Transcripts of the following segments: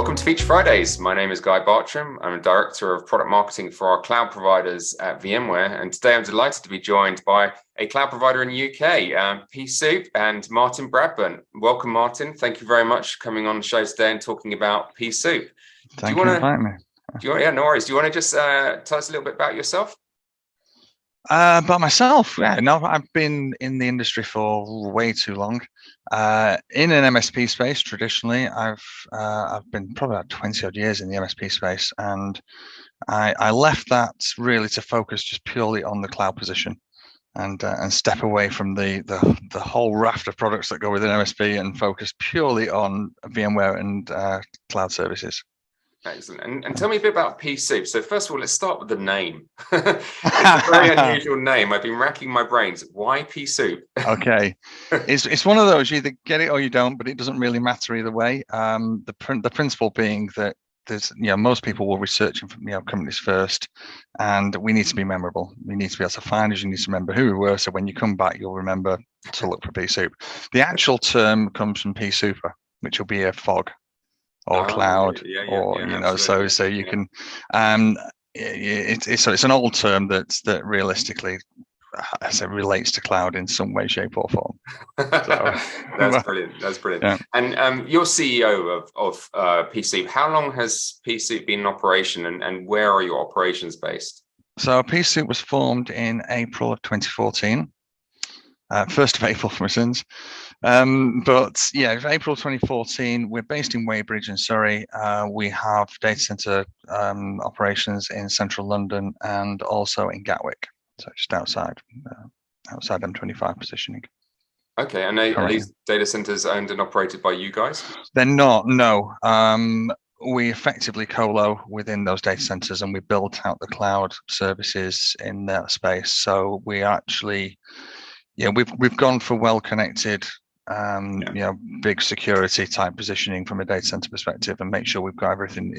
Welcome to Feature Fridays. My name is Guy Bartram. I'm a Director of Product Marketing for our cloud providers at VMware. And today I'm delighted to be joined by a cloud provider in the UK, PeaSoup, and Martin Bradburn. Welcome, Martin. Thank you very much for coming on the show today and talking about PeaSoup. Thank you for inviting me. Yeah, no worries. Do you want to just tell us a little bit about yourself? About myself, yeah, no, I've been in the industry for way too long. In an MSP space, traditionally, I've been probably about 20 odd years in the MSP space, and I left that really to focus just purely on the cloud position, and step away from the whole raft of products that go within MSP and focus purely on VMware and cloud services. Excellent. And tell me a bit about PeaSoup. So first of all, let's start with the name. It's a very unusual name. I've been racking my brains. Why PeaSoup? Okay, it's one of those, you either get it or you don't, but it doesn't really matter either way. The principle being that there's, most people will research companies first, and we need to be memorable. We need to be able to find us. You need to remember who we were, so when you come back, you'll remember to look for PeaSoup. The actual term comes from PeaSuper, which will be a fog or cloud, so you can. It's an old term that realistically, as it relates to cloud in some way, shape, or form. So, That's brilliant. That's brilliant. Yeah. And you're CEO of PeaSoup. How long has PeaSoup been in operation, and where are your operations based? So PeaSoup was formed in April of 2014. 1st of April for my sins. But yeah, April 2014, we're based in Weybridge in Surrey. We have data center operations in central London and also in Gatwick, so just outside M25 positioning. Okay, and are these data centers owned and operated by you guys? They're not, no. We effectively colo within those data centers, and we built out the cloud services in that space. So we actually, we've gone for well-connected, big security type positioning from a data center perspective, and make sure we've got everything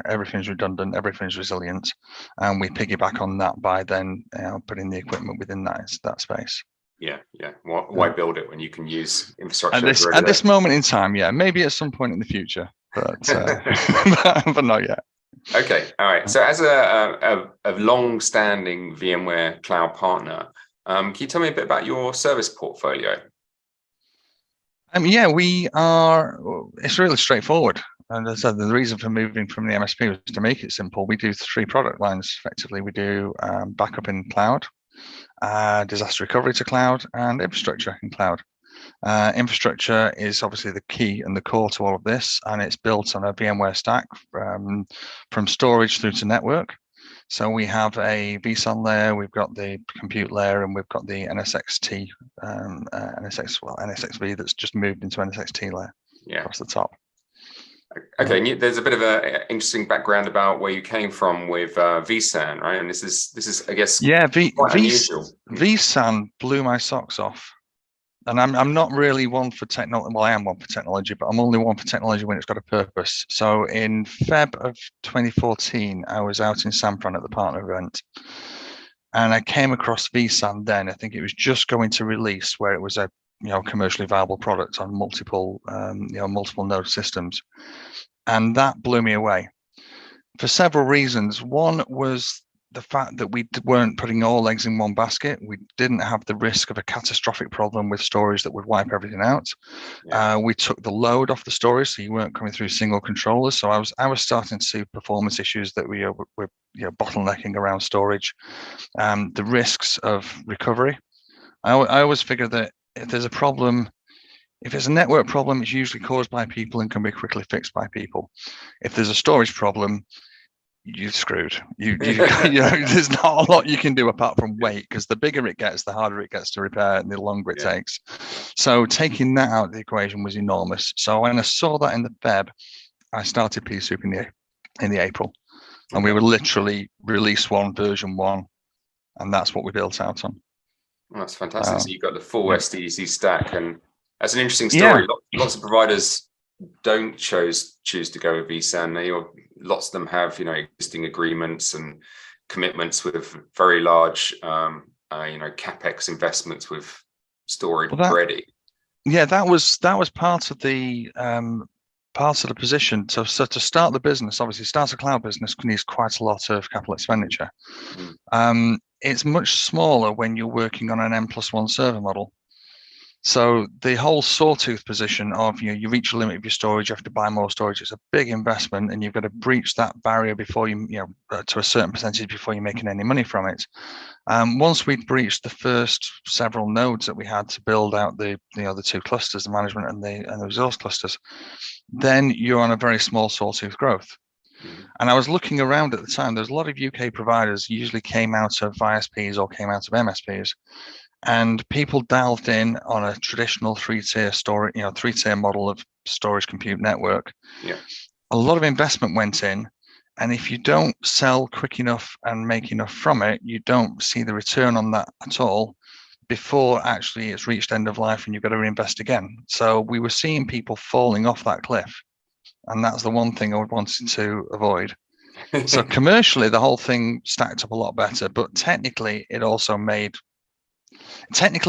everything's redundant, everything's resilient, and we piggyback on that by then putting the equipment within that space. Yeah. Why build it when you can use infrastructure at this moment in time? Yeah, maybe at some point in the future, but but not yet. Okay, all right. So as a long-standing VMware cloud partner, can you tell me a bit about your service portfolio? We are. It's really straightforward. And as I said, the reason for moving from the MSP was to make it simple. We do 3 product lines effectively. We do backup in cloud, disaster recovery to cloud, and infrastructure in cloud. Infrastructure is obviously the key and the core to all of this, and it's built on a VMware stack from storage through to network. So we have a vSAN layer, we've got the compute layer, and we've got the NSXT, NSXV that's just moved into NSXT layer across the top. Okay, and there's a bit of an interesting background about where you came from with vSAN, right? And this is I guess, quite unusual. vSAN blew my socks off. And I'm not really one for technology. Well, I am one for technology, but I'm only one for technology when it's got a purpose. So in Feb of 2014, I was out in San Fran at the partner event, and I came across vSAN then. I think it was just going to release, where it was a commercially viable product on multiple node systems, and that blew me away for several reasons. One was the fact that we weren't putting all eggs in one basket. We didn't have the risk of a catastrophic problem with storage that would wipe everything out. We took the load off the storage, so you weren't coming through single controllers. So I was starting to see performance issues that we were bottlenecking around storage. The risks of recovery. I always figure that if there's a problem, if it's a network problem, it's usually caused by people and can be quickly fixed by people. If there's a storage problem, you're screwed. There's not a lot you can do apart from wait, because the bigger it gets, the harder it gets to repair and the longer it takes. So taking that out of the equation was enormous. So when I saw that in the Feb, I started PeaSoup in the April, and we were literally release 1, version 1, and that's what we built out on. Well, that's fantastic. So you've got the full SDDC stack, and that's an interesting story. Lots of providers don't choose to go with vSAN. Lots of them have existing agreements and commitments with very large capex investments with storage ready. Yeah, that was part of the parts of the position. So to start the business, obviously, start a cloud business needs quite a lot of capital expenditure. It's much smaller when you're working on an N+1 server model. So the whole sawtooth position of you reach a limit of your storage, you have to buy more storage. It's a big investment, and you've got to breach that barrier before to a certain percentage before you're making any money from it. Once we'd breached the first several nodes that we had to build out the 2 clusters, the management and the resource clusters, then you're on a very small sawtooth growth. And I was looking around at the time. There's a lot of UK providers usually came out of ISPs or came out of MSPs. And people delved in on a traditional 3-tier storage, 3-tier model of storage compute network. Yeah. A lot of investment went in, and if you don't sell quick enough and make enough from it, you don't see the return on that at all before actually it's reached end of life and you've got to reinvest again. So we were seeing people falling off that cliff, and that's the one thing I wanted to avoid. So commercially, the whole thing stacked up a lot better, but technically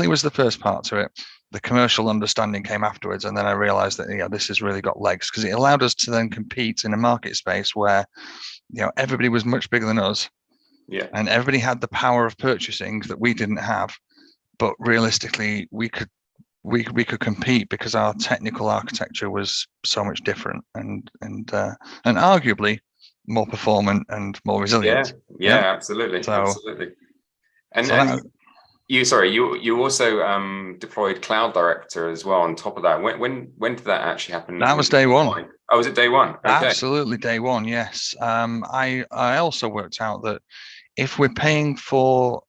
was the first part to it. The commercial understanding came afterwards, and then I realized that this has really got legs, because it allowed us to then compete in a market space where everybody was much bigger than us, and everybody had the power of purchasing that we didn't have. But realistically, we could compete because our technical architecture was so much different and arguably more performant and more resilient. Absolutely. Absolutely. And you also deployed Cloud Director as well on top of that. When did that actually happen? That was day one. Oh, was it day one? Okay. Absolutely, day one. Yes. I also worked out that if we're paying for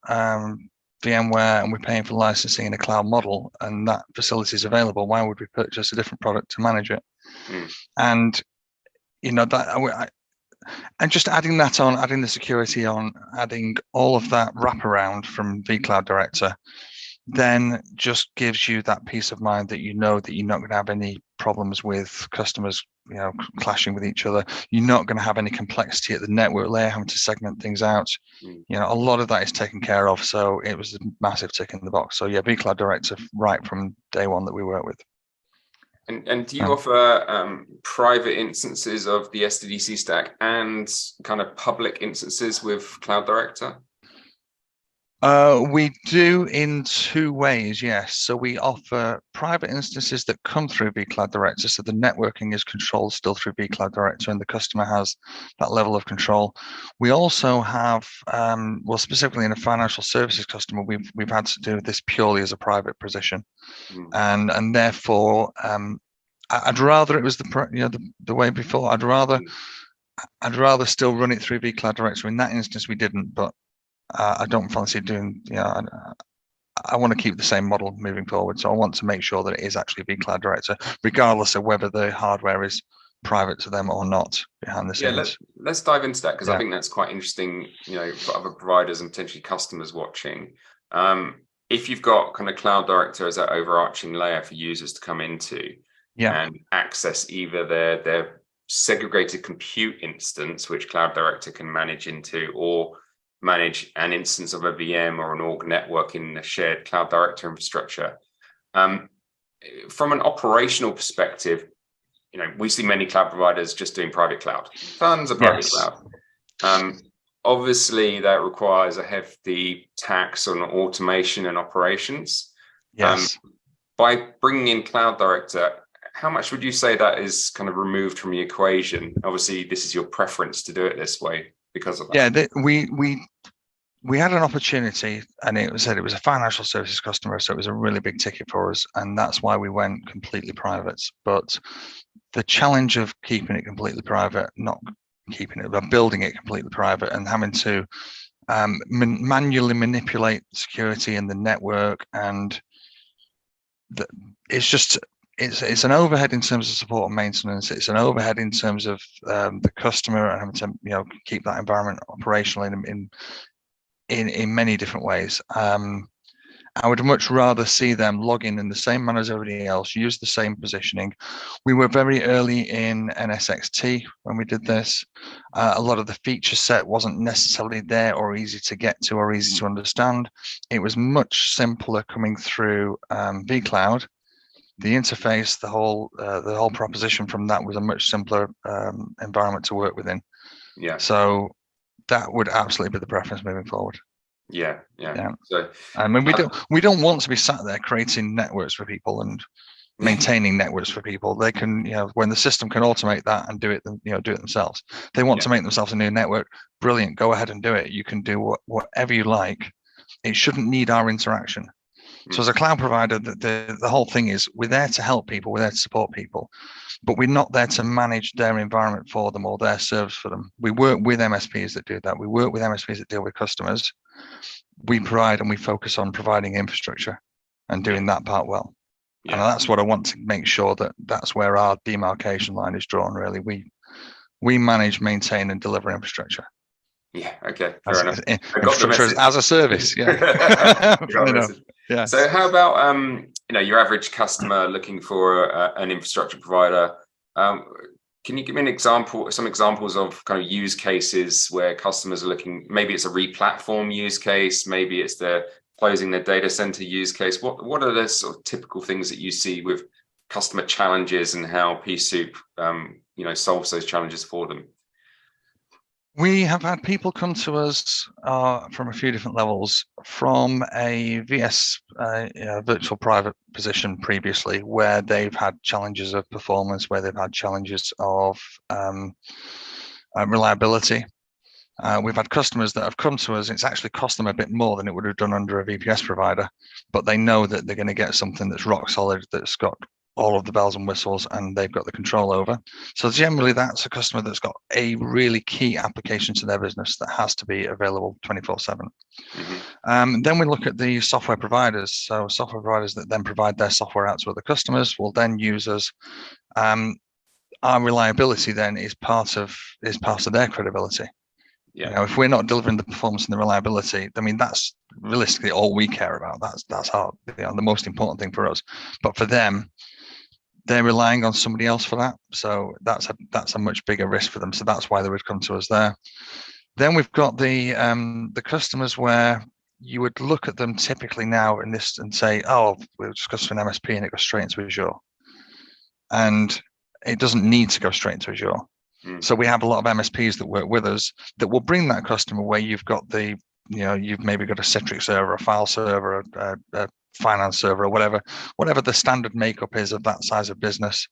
VMware and we're paying for licensing in a cloud model, and that facility is available, why would we purchase a different product to manage it? And and just adding that on, adding the security on, adding all of that wraparound from vCloud Director, then just gives you that peace of mind that you're not going to have any problems with customers, clashing with each other. You're not going to have any complexity at the network layer, having to segment things out. A lot of that is taken care of. So it was a massive tick in the box. So vCloud Director right from day one that we work with. And do you offer private instances of the SDDC stack and kind of public instances with Cloud Director? We do in 2 ways, yes. So we offer private instances that come through vCloud Director, so the networking is controlled still through vCloud Director, and the customer has that level of control. We also have, specifically in a financial services customer, we've had to do this purely as a private position, and therefore, I'd rather it was the way before. I'd rather still run it through vCloud Director. In that instance, we didn't, but I don't fancy doing, I want to keep the same model moving forward. So I want to make sure that it is actually vCloud Director, regardless of whether the hardware is private to them or not behind the scenes. Let's dive into that, because I think that's quite interesting, for other providers and potentially customers watching. If you've got kind of Cloud Director as that overarching layer for users to come into and access either their segregated compute instance, which Cloud Director can manage into, or manage an instance of a VM or an org network in a shared Cloud Director infrastructure. From an operational perspective, we see many cloud providers just doing private cloud, tons of private cloud. Obviously, that requires a hefty tax on automation and operations. By bringing in Cloud Director, how much would you say that is kind of removed from the equation? Obviously, this is your preference to do it this way because of that. We had an opportunity, and it was a financial services customer, so it was a really big ticket for us, and that's why we went completely private. But the challenge of keeping it completely private, not keeping it, but building it completely private, and having to manually manipulate security in the network, and it's an overhead in terms of support and maintenance. It's an overhead in terms of the customer and having to keep that environment operational in many different ways. I would much rather see them log in the same manner as everybody else, use the same positioning. We were very early in NSXT when we did this. A lot of the feature set wasn't necessarily there or easy to get to or easy to understand. It was much simpler coming through vCloud the interface, the whole proposition from that was a much simpler environment to work within. Yeah. So that would absolutely be the preference moving forward. Yeah. So I mean, we don't want to be sat there creating networks for people and maintaining networks for people. They can, when the system can automate that and do it themselves. They want to make themselves a new network. Brilliant. Go ahead and do it. You can do whatever you like. It shouldn't need our interaction. So as a cloud provider, the whole thing is we're there to help people, we're there to support people, but we're not there to manage their environment for them or their service for them. We work with MSPs that do that. We work with MSPs that deal with customers. We provide and we focus on providing infrastructure and doing that part well. And that's what I want to make sure that's where our demarcation line is drawn, really. We manage, maintain, and deliver infrastructure. Yeah, okay, fair enough. Infrastructure as a service, yeah. So how about your average customer looking for an infrastructure provider? Can you give me some examples of kind of use cases where customers are looking? Maybe it's a re-platform use case, maybe it's the closing their data center use case. What are the sort of typical things that you see with customer challenges and how PeaSoup solves those challenges for them? We have had people come to us from a few different levels, from a VS virtual private position previously, where they've had challenges of performance, where they've had challenges of reliability. We've had customers that have come to us. It's actually cost them a bit more than it would have done under a VPS provider, but they know that they're going to get something that's rock solid, that's got all of the bells and whistles, and they've got the control over. So generally, that's a customer that's got a really key application to their business that has to be available 24/7. Then we look at the software providers. So software providers that then provide their software out to other customers will then use us. Our reliability then is part of their credibility. If we're not delivering the performance and the reliability, I mean, that's realistically all we care about. That's the most important thing for us. But for them, they're relying on somebody else for that. So that's a much bigger risk for them. So that's why they would come to us there. Then we've got the customers where you would look at them typically now and say, oh, we'll discuss an MSP and it goes straight into Azure. And it doesn't need to go straight into Azure. So we have a lot of MSPs that work with us that will bring that customer where you've got you've maybe got a Citrix server, a file server, a finance server, or whatever the standard makeup is of that size of business,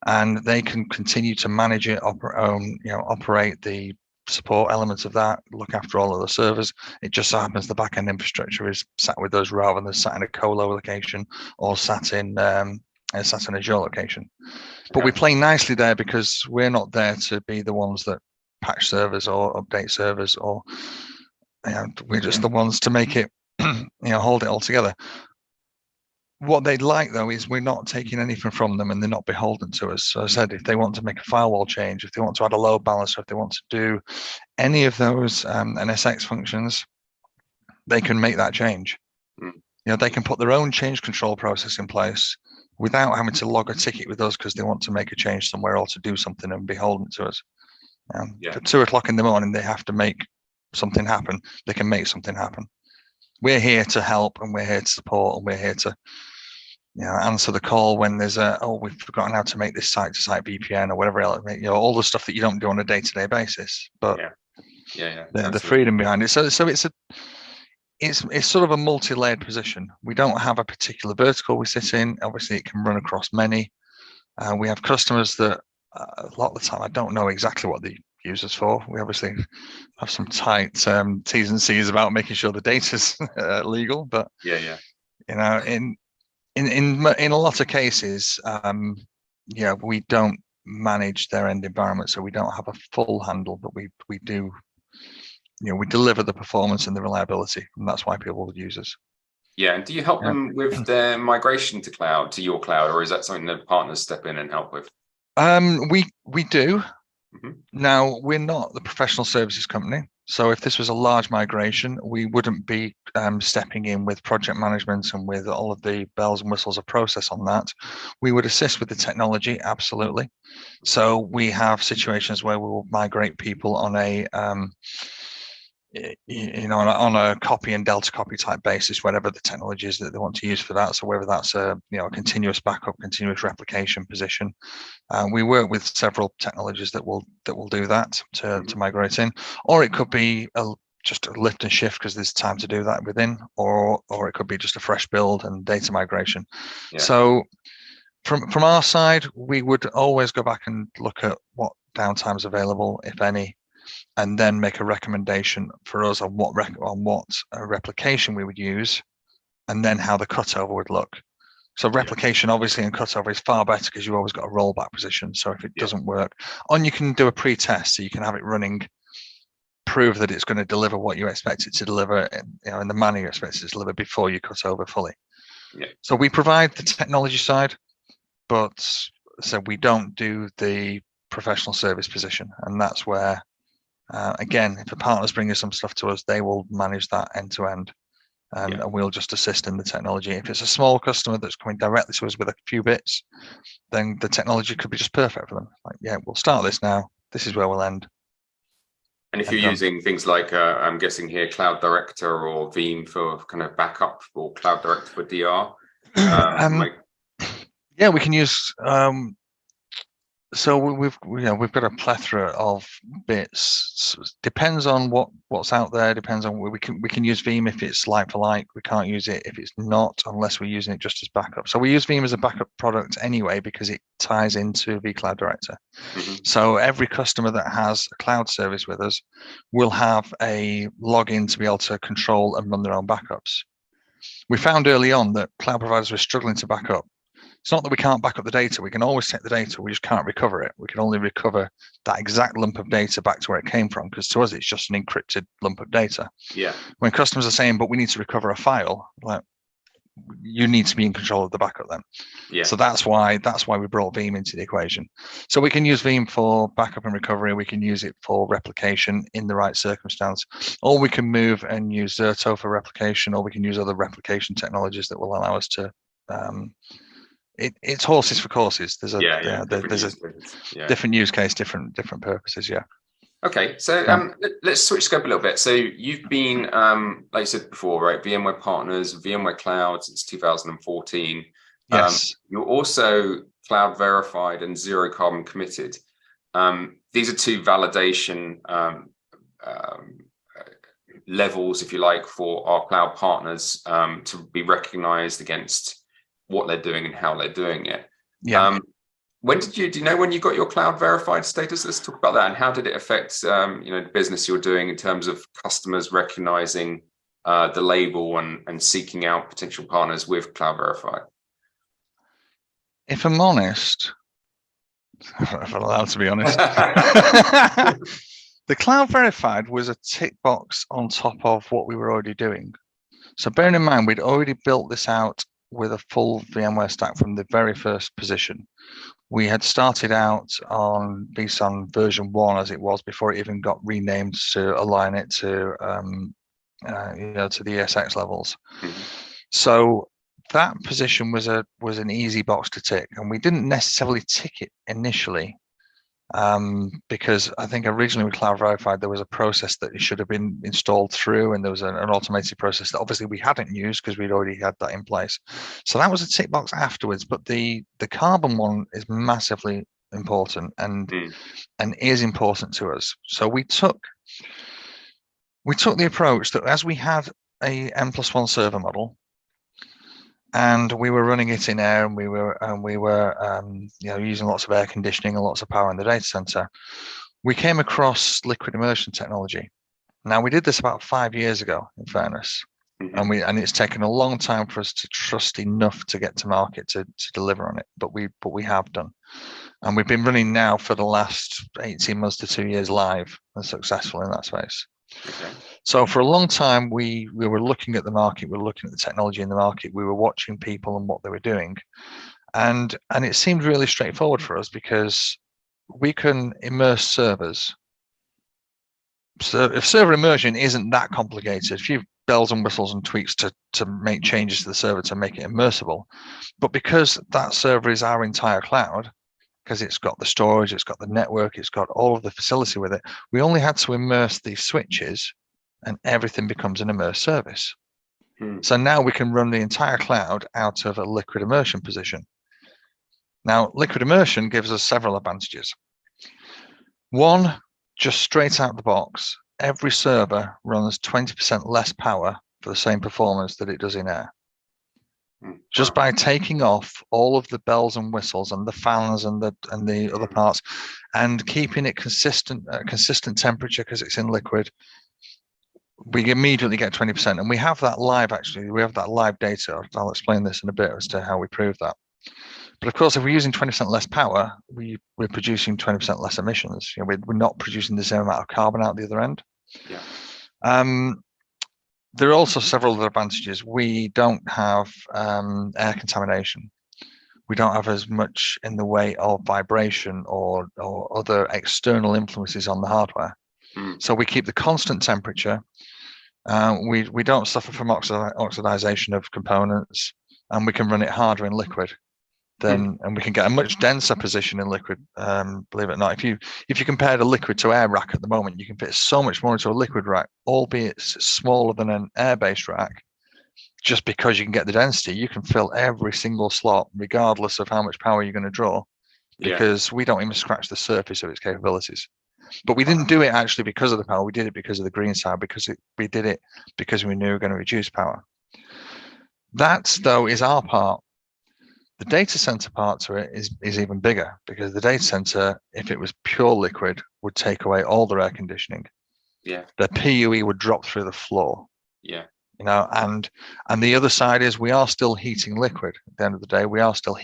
and they can continue to manage it, operate the support elements of that, look after all of the servers. It just so happens the backend infrastructure is sat with us rather than sat in a colo location or sat in Azure location. But we play nicely there because we're not there to be the ones that patch servers or update servers, or we're just the ones to make it, hold it all together. What they'd like though is we're not taking anything from them and they're not beholden to us. So I said, if they want to make a firewall change, if they want to add a load balancer, if they want to do any of those NSX functions, they can make that change. They can put their own change control process in place without having to log a ticket with us because they want to make a change somewhere or to do something and beholden to us. At 2 o'clock in the morning, they have to make something happen. They can make something happen. We're here to help and we're here to support and we're here to answer the call when there's we've forgotten how to make this site-to-site VPN or whatever else, all the stuff that you don't do on a day-to-day basis. But the freedom behind it. So it's sort of a multi-layered position. We don't have a particular vertical we sit in. Obviously, it can run across many. We have customers that a lot of the time I don't know exactly what they use us for. We obviously have some tight T's and C's about making sure the data's legal. But in a lot of cases, we don't manage their end environment, so we don't have a full handle, but we do. We deliver the performance and the reliability, and that's why people would use us. Yeah, and do you help them with their migration to your cloud, or is that something that partners step in and help with? We do. Now, we're not the professional services company, so if this was a large migration, we wouldn't be stepping in with project management and with all of the bells and whistles of process on that. We would assist with the technology, absolutely. So we have situations where we will migrate people on a you know, on a copy and delta copy type basis, whatever the technology is that they want to use for that. So whether that's a a continuous backup, continuous replication position, we work with several technologies that will do that to migrate in, or it could be just a lift and shift because there's time to do that within, or it could be just a fresh build and data migration. Yeah. So from our side, we would always go back and look at what downtime's available, if any, and then make a recommendation for us on what replication we would use, and then how the cutover would look. So replication, obviously, and cutover is far better because you've always got a rollback position. So if it doesn't work, you can do a pre-test, so you can have it running, prove that it's going to deliver what you expect it to deliver, in the manner you expect it to deliver before you cut over fully. Yeah. So we provide the technology side, but so we don't do the professional service position, and that's where, again, if a partner's bringing some stuff to us, they will manage that end to end, and we'll just assist in the technology. If it's a small customer that's coming directly to us with a few bits, then the technology could be just perfect for them. Like, yeah, we'll start this now. This is where we'll end. And if you're using things like, I'm guessing here, Cloud Director or Veeam for kind of backup, or Cloud Director for DR. Yeah, we can use. So we've got a plethora of bits. Depends on what's out there. Depends on we can use Veeam if it's like for like. We can't use it if it's not, unless we're using it just as backup. So we use Veeam as a backup product anyway because it ties into vCloud Director. So every customer that has a cloud service with us will have a login to be able to control and run their own backups. We found early on that cloud providers were struggling to back up. It's not that we can't back up the data. We can always take the data. We just can't recover it. We can only recover that exact lump of data back to where it came from, because to us, it's just an encrypted lump of data. Yeah. When customers are saying, but we need to recover a file, like, you need to be in control of the backup then. Yeah. So that's why we brought Veeam into the equation. So we can use Veeam for backup and recovery. We can use it for replication in the right circumstance, or we can move and use Zerto for replication, or we can use other replication technologies that will allow us to. It's horses for courses. There's a different use case, different purposes. Yeah. Okay, so let's switch scope a little bit. So you've been, like you said before, right? VMware partners, VMware Cloud since 2014. Yes. You're also cloud verified and zero carbon committed. These are two validation levels, if you like, for our cloud partners to be recognized against what they're doing and how they're doing it. Yeah. When do you know when you got your cloud verified status? Let's talk about that. And how did it affect the business you're doing in terms of customers recognizing the label and seeking out potential partners with cloud verified? If I'm honest, if I'm allowed to be honest, the cloud verified was a tick box on top of what we were already doing. So bearing in mind, we'd already built this out with a full VMware stack from the very first position. We had started out on vSAN version 1 as it was before it even got renamed to align it to to the ESX levels. So that position was an easy box to tick, and we didn't necessarily tick it initially because I think originally with Cloud Verified there was a process that it should have been installed through, and there was an automated process that obviously we hadn't used because we'd already had that in place. So that was a tick box afterwards, but the carbon one is massively important and is important to us. So we took the approach that as we had a N+1 server model, and we were running it in air, and we were using lots of air conditioning and lots of power in the data center, we came across liquid immersion technology. Now, we did this about 5 years ago, in fairness, and it's taken a long time for us to trust enough to get to market to deliver on it, but we have done, and we've been running now for the last 18 months to 2 years live and successful in that space. Okay. So for a long time, we were looking at the market, we were looking at the technology in the market, we were watching people and what they were doing, and it seemed really straightforward for us because we can immerse servers. So if server immersion isn't that complicated, a few bells and whistles and tweaks to make changes to the server to make it immersible, but because that server is our entire cloud, because it's got the storage, it's got the network, it's got all of the facility with it, we only had to immerse these switches and everything becomes an immersed service. Hmm. So now we can run the entire cloud out of a liquid immersion position. Now, liquid immersion gives us several advantages. One, just straight out the box, every server runs 20% less power for the same performance that it does in air. Just by taking off all of the bells and whistles and the fans and the other parts, and keeping it consistent temperature because it's in liquid, we immediately get 20%. And we have that live, actually. We have that live data. I'll explain this in a bit as to how we prove that. But of course, if we're using 20% less power, we're producing 20% less emissions. You know, we're not producing the same amount of carbon out the other end. Yeah. There are also several other advantages. We don't have air contamination. We don't have as much in the way of vibration or other external influences on the hardware. So we keep the constant temperature. We don't suffer from oxidization of components, and we can run it harder in liquid. And we can get a much denser position in liquid. Believe it or not, if you compare the liquid to air rack at the moment, you can fit so much more into a liquid rack, albeit smaller than an air-based rack. Just because you can get the density, you can fill every single slot, regardless of how much power you're going to draw, because we don't even scratch the surface of its capabilities. But we didn't do it actually because of the power. We did it because of the green side, we did it because we knew we were going to reduce power. That, though, is our part. The data center part to it is even bigger, because the data center, if it was pure liquid, would take away all their air conditioning. Yeah. The PUE would drop through the floor. Yeah. You know, and the other side is we are still heating liquid. At the end of the day, we are still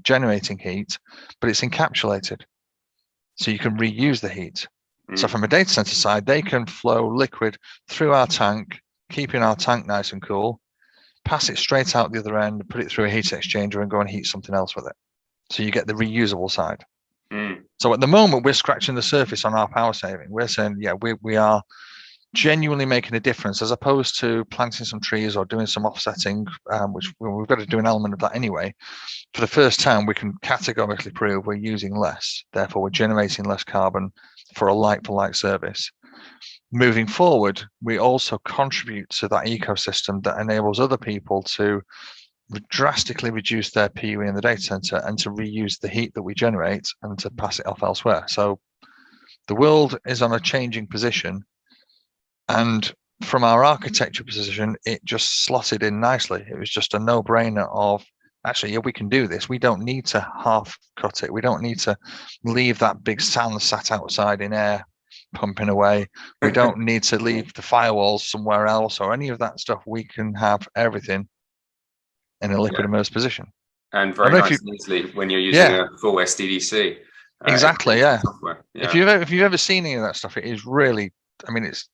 generating heat, but it's encapsulated. So you can reuse the heat. So from a data center side, they can flow liquid through our tank, keeping our tank nice and cool, pass it straight out the other end, put it through a heat exchanger and go and heat something else with it. So you get the reusable side. So at the moment, we're scratching the surface on our power saving. We're saying, yeah, we are genuinely making a difference, as opposed to planting some trees or doing some offsetting, which we've got to do an element of that anyway. For the first time, we can categorically prove we're using less. Therefore, we're generating less carbon for a like-for-like service. Moving forward, we also contribute to that ecosystem that enables other people to drastically reduce their PUE in the data center and to reuse the heat that we generate and to pass it off elsewhere. So the world is on a changing position, and from our architecture position, it just slotted in nicely. It was just a no-brainer of, actually, yeah, we can do this. We don't need to half cut it. We don't need to leave that big sand sat outside in air pumping away. We don't need to leave the firewalls somewhere else or any of that stuff. We can have everything in a liquid immersed position. And very nice and easily when you're using a full SDDC. Exactly, yeah. Software. If you've ever seen any of that stuff, it is really, I mean, it's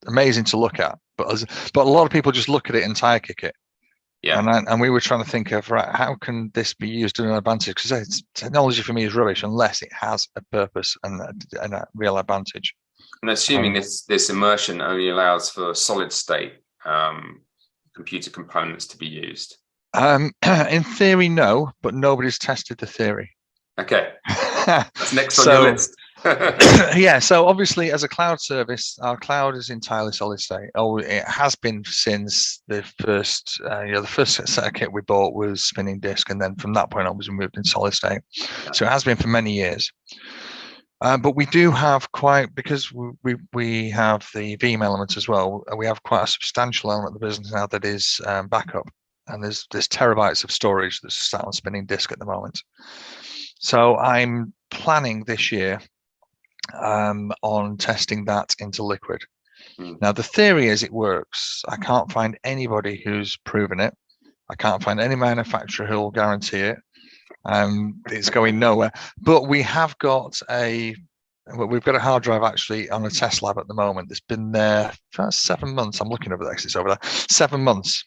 amazing to look at. But a lot of people just look at it and tire kick it. Yeah. And we were trying to think of, right, how can this be used in an advantage? Because technology for me is rubbish unless it has a purpose and a real advantage. And assuming this immersion only allows for solid state computer components to be used. In theory, no, but nobody's tested the theory. Okay, that's next on your list. Yeah, so obviously as a cloud service, our cloud is entirely solid state. Oh, it has been since the first, the first set of kit we bought was spinning disk, and then from that point on, we moved in solid state. Yeah. So it has been for many years. But we do have because we have the Veeam element as well. We have quite a substantial element of the business now that is backup, and there's terabytes of storage that's sat on spinning disk at the moment. So I'm planning this year on testing that into liquid. Now the theory is it works. I can't find anybody who's proven it. I can't find any manufacturer who will guarantee it. It's going nowhere. But we've got a hard drive actually on a test lab at the moment. It's been there for 7 months. I'm looking over there because it's over there. 7 months.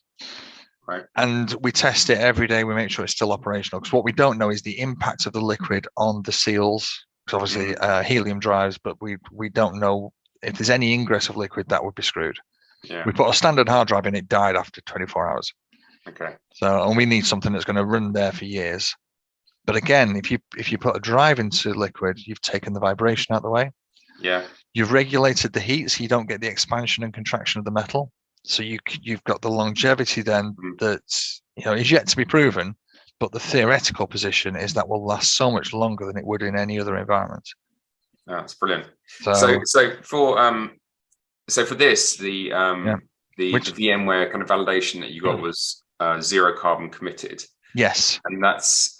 Right. And we test it every day. We make sure it's still operational, because what we don't know is the impact of the liquid on the seals. Because obviously helium drives, but we don't know if there's any ingress of liquid, that would be screwed. Yeah. We put a standard hard drive in, it died after 24 hours. Okay. So, and we need something that's going to run there for years. But again, if you put a drive into liquid, you've taken the vibration out of the way. Yeah. You've regulated the heat, so you don't get the expansion and contraction of the metal. So you've got the longevity then that's, is yet to be proven, but the theoretical position is that will last so much longer than it would in any other environment. Oh, that's brilliant. So for this, the VMware kind of validation that you got was zero carbon committed. Yes. And that's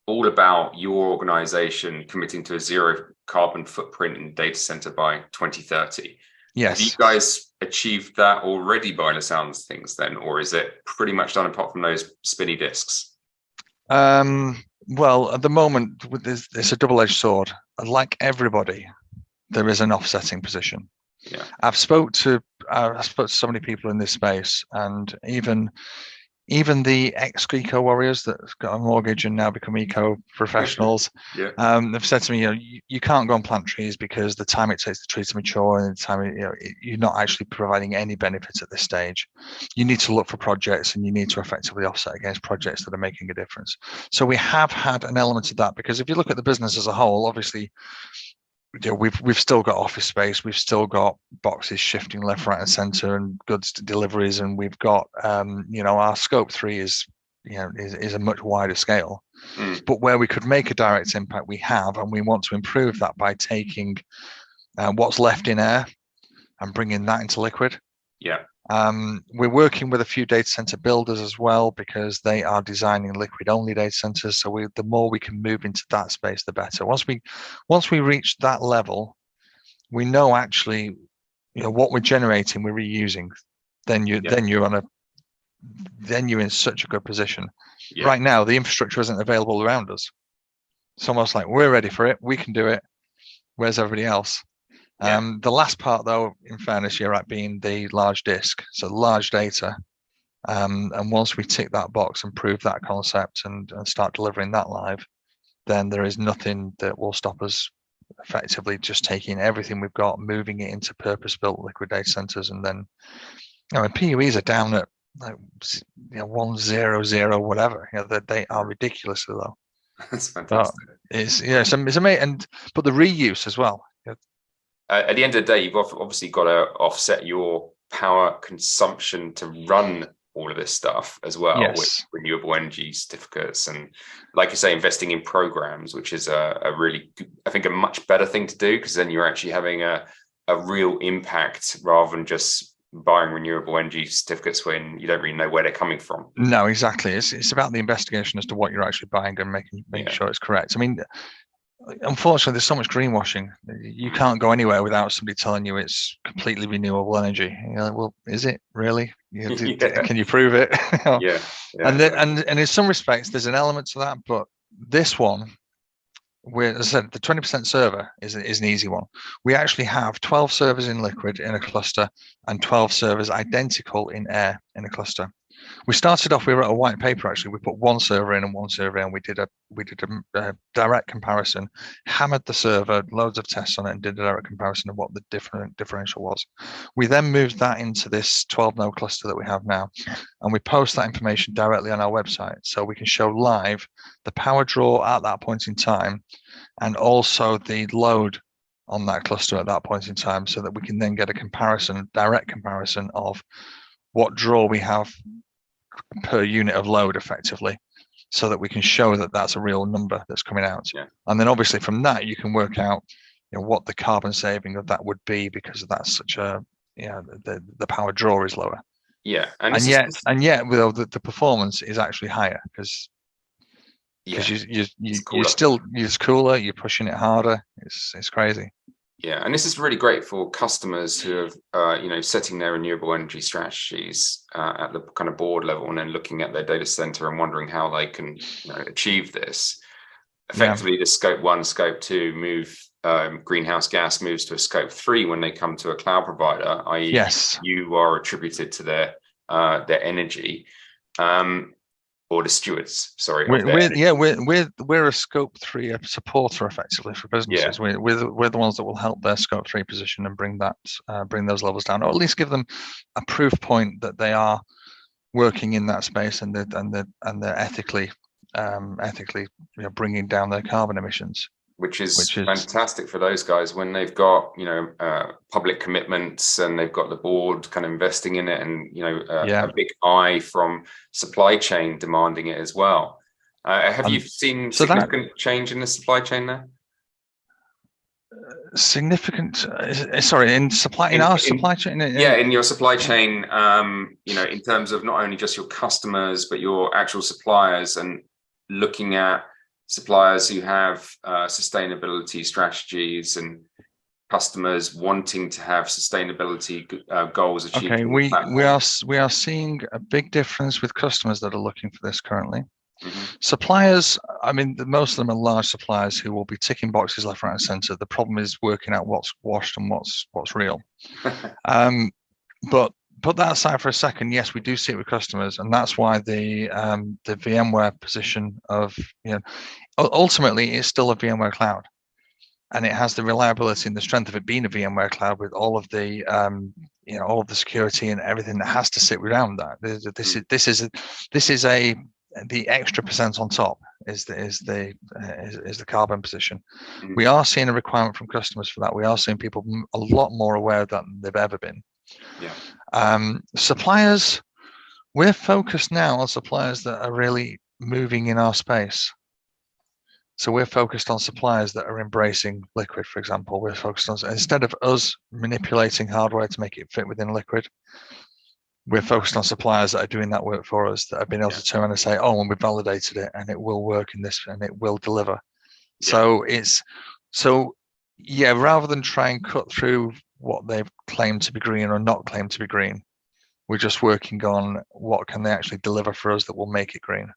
all about your organization committing to a zero carbon footprint in data center by 2030. Yes. Have you guys achieved that already by the sounds of things then, or is it pretty much done apart from those spinny disks? Well, at the moment, it's a double-edged sword. Like everybody, there is an offsetting position. Yeah. I've spoke to so many people in this space, and even the ex-eco warriors that got a mortgage and now become eco professionals, they've said to me, you can't go and plant trees because the time it takes the tree to mature and the time you're not actually providing any benefits at this stage. You need to look for projects, and you need to effectively offset against projects that are making a difference. So we have had an element of that, because if you look at the business as a whole, obviously, we've still got office space, we've still got boxes shifting left, right, and center, and goods deliveries, and we've got our scope 3 is a much wider scale. But where we could make a direct impact, we have, and we want to improve that by taking what's left in air and bringing that into liquid. Yeah. We're working with a few data center builders as well, because they are designing liquid only data centers. So the more we can move into that space, the better. Once we reach that level, we know actually, what we're generating, we're reusing. Then you're in such a good position. Yeah. Right now, the infrastructure isn't available around us. It's almost like we're ready for it. We can do it. Where's everybody else? Yeah. The last part, though, in fairness, you're right, being the large disk, so large data. And once we tick that box and prove that concept and start delivering that live, then there is nothing that will stop us effectively just taking everything we've got, moving it into purpose-built liquid data centers. And then, PUEs are down at 100 whatever. They are ridiculously low. That's fantastic. It's amazing, but the reuse as well. At the end of the day, you've obviously got to offset your power consumption to run all of this stuff as well, with renewable energy certificates, and, like you say, investing in programs, which is a really, I think, a much better thing to do, because then you're actually having a real impact rather than just buying renewable energy certificates when you don't really know where they're coming from. No, exactly. It's about the investigation as to what you're actually buying and making sure it's correct. I mean, unfortunately, there's so much greenwashing. You can't go anywhere without somebody telling you it's completely renewable energy. Well, is it really? Can you prove it? Yeah. And in some respects, there's an element to that. But this one, as I said, the 20% server is an easy one. We actually have 12 servers in liquid in a cluster and 12 servers identical in air in a cluster. We started off, we wrote a white paper, actually. We put one server in and one server in. We did a direct comparison, hammered the server, loads of tests on it, and did a direct comparison of what the differential was. We then moved that into this 12 node cluster that we have now, and we post that information directly on our website, so we can show live the power draw at that point in time, and also the load on that cluster at that point in time, so that we can then get a direct comparison of what draw we have per unit of load effectively, so that we can show that that's a real number that's coming out. Yeah. And then obviously from that you can work out what the carbon saving of that would be, because that's such a the power draw is lower. Yeah. And yet the performance is actually higher, because it's cooler, you're pushing it harder. It's crazy. Yeah, and this is really great for customers who have, setting their renewable energy strategies at the kind of board level, and then looking at their data center and wondering how they can achieve this. Effectively, the scope 1, scope 2 move, greenhouse gas moves to a scope 3 when they come to a cloud provider, i.e. you are attributed to their energy. Or the stewards, sorry. We're a scope 3 supporter effectively for businesses. Yeah. We're the ones that will help their scope 3 position and bring those levels down, or at least give them a proof point that they are working in that space and they're ethically bringing down their carbon emissions. which is fantastic for those guys when they've got, you know, public commitments and they've got the board kind of investing in it, and, you know, a big eye from supply chain demanding it as well. Have you seen significant change in the supply chain there? Significant, sorry, in our supply chain? In your supply chain, you know, in terms of not only just your customers, but your actual suppliers, and looking at suppliers who have sustainability strategies and customers wanting to have sustainability goals achieved. Okay, we are seeing a big difference with customers that are looking for this currently. Suppliers, I mean, most of them are large suppliers who will be ticking boxes left, right, and center. The problem is working out what's washed and what's real. But put that aside for a second. Yes, we do see it with customers, and that's why the VMware position of, you know, ultimately it's still a VMware cloud, and it has the reliability and the strength of it being a VMware cloud with all of the you know, all of the security and everything that has to sit around that. This is the extra percent on top is the carbon position. We are seeing a requirement from customers for that. We are seeing people a lot more aware of that than they've ever been. Suppliers, we're focused now on suppliers that are really moving in our space. So we're focused on suppliers that are embracing Liquid, for example. We're focused on, instead of us manipulating hardware to make it fit within Liquid, we're focused on suppliers that are doing that work for us, that have been able to turn around and say, oh, and we validated it and it will work in this and it will deliver. So rather than try and cut through what they've claimed to be green or not claimed to be green, we're just working on what can they actually deliver for us that will make it green.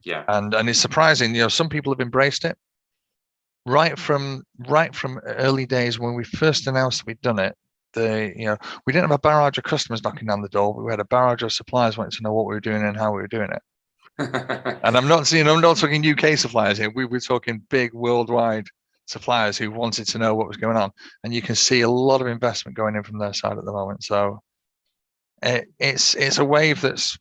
And it's surprising, you know, some people have embraced it right from early days when we first announced that we'd done it. You know, we didn't have a barrage of customers knocking down the door, but we had a barrage of suppliers wanting to know what we were doing and how we were doing it. And I'm not talking UK suppliers here. We were talking big worldwide suppliers who wanted to know what was going on, and you can see a lot of investment going in from their side at the moment. So it's a wave that's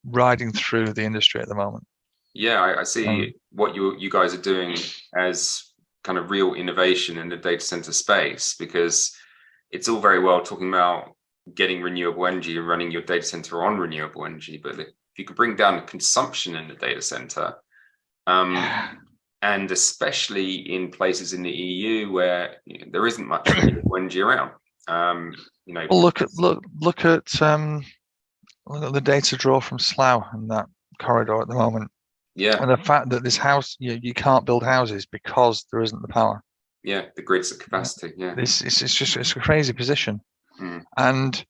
riding through the industry at the moment. I see what you guys are doing as kind of real innovation in the data center space, because it's all very well talking about getting renewable energy and running your data center on renewable energy, but if you could bring down the consumption in the data center, and especially in places in the EU where, you know, there isn't much renewable energy around, you know. Well, look at the data draw from Slough and that corridor at the moment. And the fact that this house, you can't build houses because there isn't the power. The grid's at capacity. It's a crazy position. And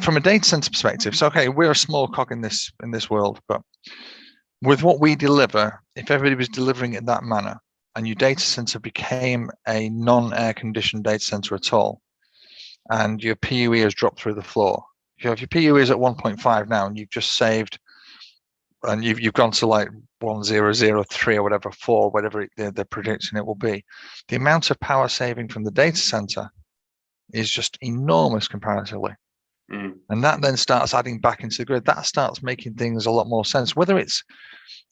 from a data center perspective, so okay, we're a small cog in this world, but with what we deliver, if everybody was delivering it in that manner, and your data center became a non-air conditioned data center at all, and your PUE has dropped through the floor. If your PUE is at 1.5 now, and you've just saved, and you've gone to like 1003 or whatever, 4, whatever they're predicting it will be, the amount of power saving from the data center is just enormous comparatively. And that then starts adding back into the grid. That starts making things a lot more sense. Whether it's,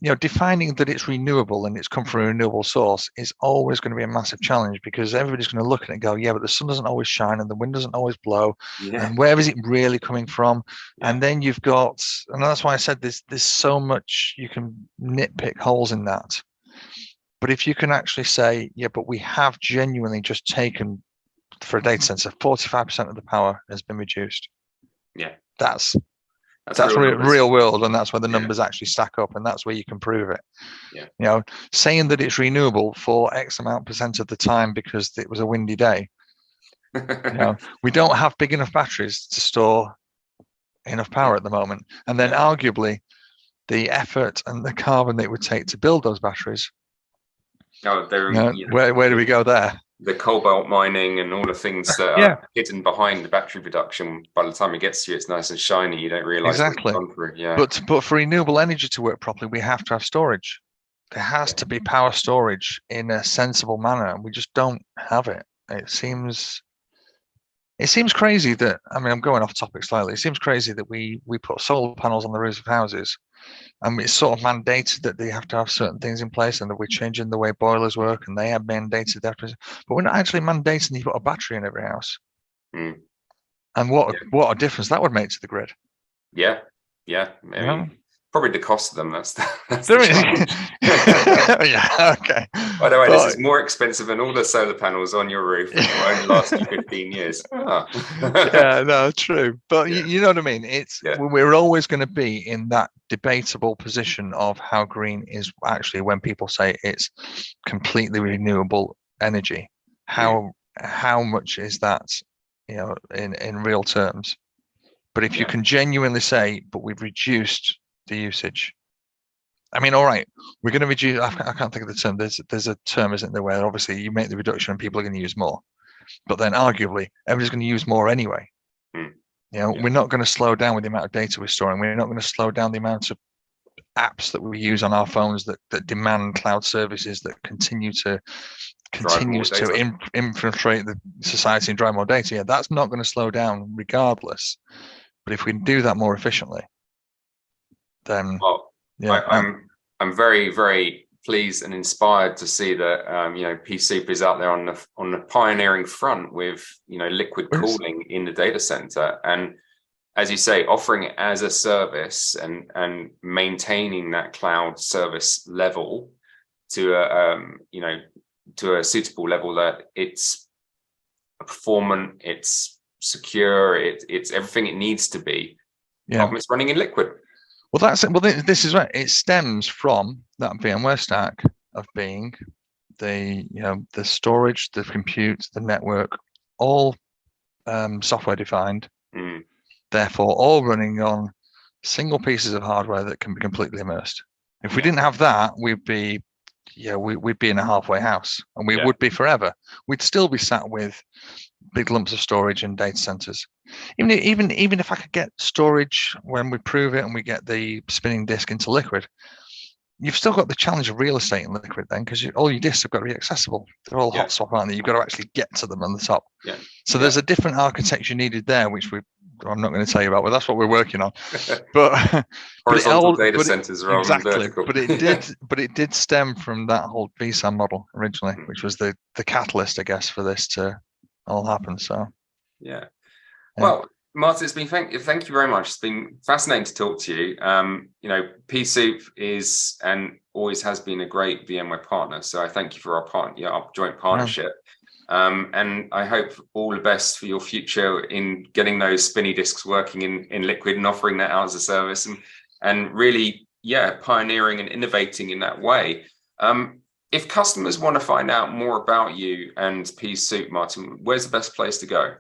you know, defining that it's renewable and it's come from a renewable source is always going to be a massive challenge, because everybody's going to look at it and go, yeah, but the sun doesn't always shine and the wind doesn't always blow. And where is it really coming from? And then you've got, and that's why I said there's so much you can nitpick holes in that. But if you can actually say, yeah, but we have genuinely just taken, for a data center, 45% of the power has been reduced. That's real world, and that's where the numbers actually stack up, and that's where you can prove it. You know, saying that it's renewable for X amount % of the time because it was a windy day. You know, we don't have big enough batteries to store enough power at the moment, and then arguably the effort and the carbon that it would take to build those batteries. Where do we go there? The cobalt mining and all the things that are hidden behind the battery production. By the time it gets to you, it's nice and shiny. You don't realize exactly. What it's gone through. But for renewable energy to work properly, we have to have storage. There has to be power storage in a sensible manner, and we just don't have it. It seems crazy that, I mean, I'm going off topic slightly. It seems crazy that we put solar panels on the roofs of houses, And it's sort of mandated that they have to have certain things in place, and that we're changing the way boilers work, and they have mandated that. But we're not actually mandating you put a battery in every house. Mm. And what a difference that would make to the grid. Yeah. I mean, probably the cost of them. That's the challenge. Yeah. Okay. By the way, this is more expensive than all the solar panels on your roof, which will only last you 15 years. Oh. Yeah, no, true. But you know what I mean? We're always going to be in that debatable position of how green is actually, when people say it's completely renewable energy. How much is that, in real terms? But if you can genuinely say, but we've reduced the usage. I mean, all right, we're going to reduce. I can't think of the term. There's a term, isn't there, where obviously you make the reduction and people are going to use more, but then arguably everybody's going to use more anyway. We're not going to slow down with the amount of data we're storing. We're not going to slow down the amount of apps that we use on our phones that demand cloud services that continues to infiltrate the society and drive more data. Yeah, that's not going to slow down regardless. But if we can do that more efficiently, then I'm very, very pleased and inspired to see that PeaSoup is out there on the pioneering front with liquid cooling in the data center, and as you say, offering it as a service and maintaining that cloud service level to a suitable level that it's performant, it's secure, it's everything it needs to be. It's running in liquid. Well, that's it. Well, this is right. It stems from that VMware stack of being the storage, the compute, the network, all software defined. Therefore, all running on single pieces of hardware that can be completely immersed. If we didn't have that, we'd be in a halfway house, and we would be forever. We'd still be sat with big lumps of storage in data centers. Even if I could get storage when we prove it and we get the spinning disk into liquid, you've still got the challenge of real estate in liquid then, because all your disks have got to be accessible. They're all hot swap, aren't they? You've got to actually get to them on the top. So there's a different architecture needed there, which I'm not going to tell you about, but that's what we're working on. But horizontal data centers are exactly. But it did stem from that whole VSAN model originally, which was the catalyst, I guess, for this to all happen. So well, Martin, it's been thank you very much. It's been fascinating to talk to you. PeaSoup is and always has been a great VMware partner, so I thank you for our joint partnership. And I hope all the best for your future in getting those spinny disks working in liquid and offering that out as a service, and really pioneering and innovating in that way. If customers want to find out more about you and PeaSoup, Martin, where's the best place to go?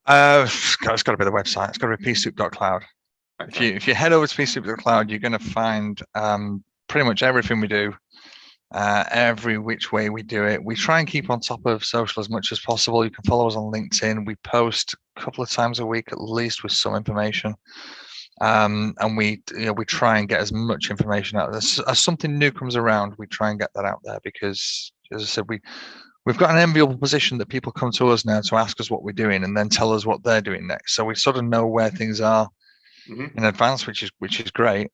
It's got to be the website. It's got to be peasoup.cloud. Okay. If you head over to peasoup.cloud, you're going to find pretty much everything we do, every which way we do it. We try and keep on top of social as much as possible. You can follow us on LinkedIn. We post a couple of times a week at least with some information. And we try and get as much information out. As something new comes around, we try and get that out there, because, as I said, we've got an enviable position that people come to us now to ask us what we're doing and then tell us what they're doing next. So we sort of know where things are in advance, which is great.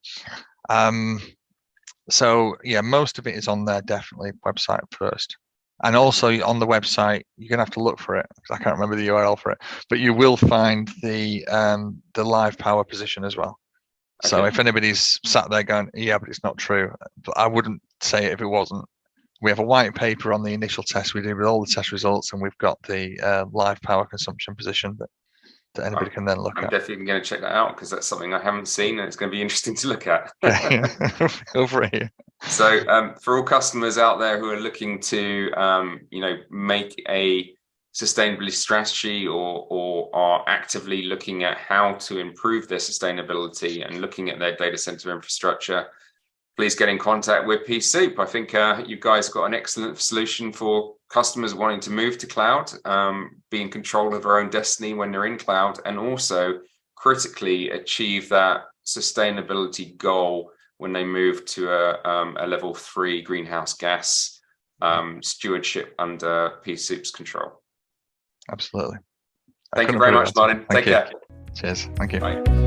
So most of it is on there, definitely website first. And also on the website, you're gonna have to look for it, because I can't remember the URL for it, but you will find the live power position as well. Okay. So if anybody's sat there going, but it's not true, but I wouldn't say it if it wasn't. We have a white paper on the initial test we did with all the test results, and we've got the live power consumption position that anybody can then look at. I'm definitely going to check that out, because that's something I haven't seen, and it's going to be interesting to look at. Over here. So for all customers out there who are looking to make a sustainability strategy, or are actively looking at how to improve their sustainability and looking at their data center infrastructure, please get in contact with PeaSoup. I think you guys got an excellent solution for customers wanting to move to cloud, be in control of their own destiny when they're in cloud, and also critically achieve that sustainability goal when they move to a level 3 greenhouse gas stewardship under PeaSoup's control. Absolutely. Thank you very much, Martin. Take care. Cheers. Thank you. Bye.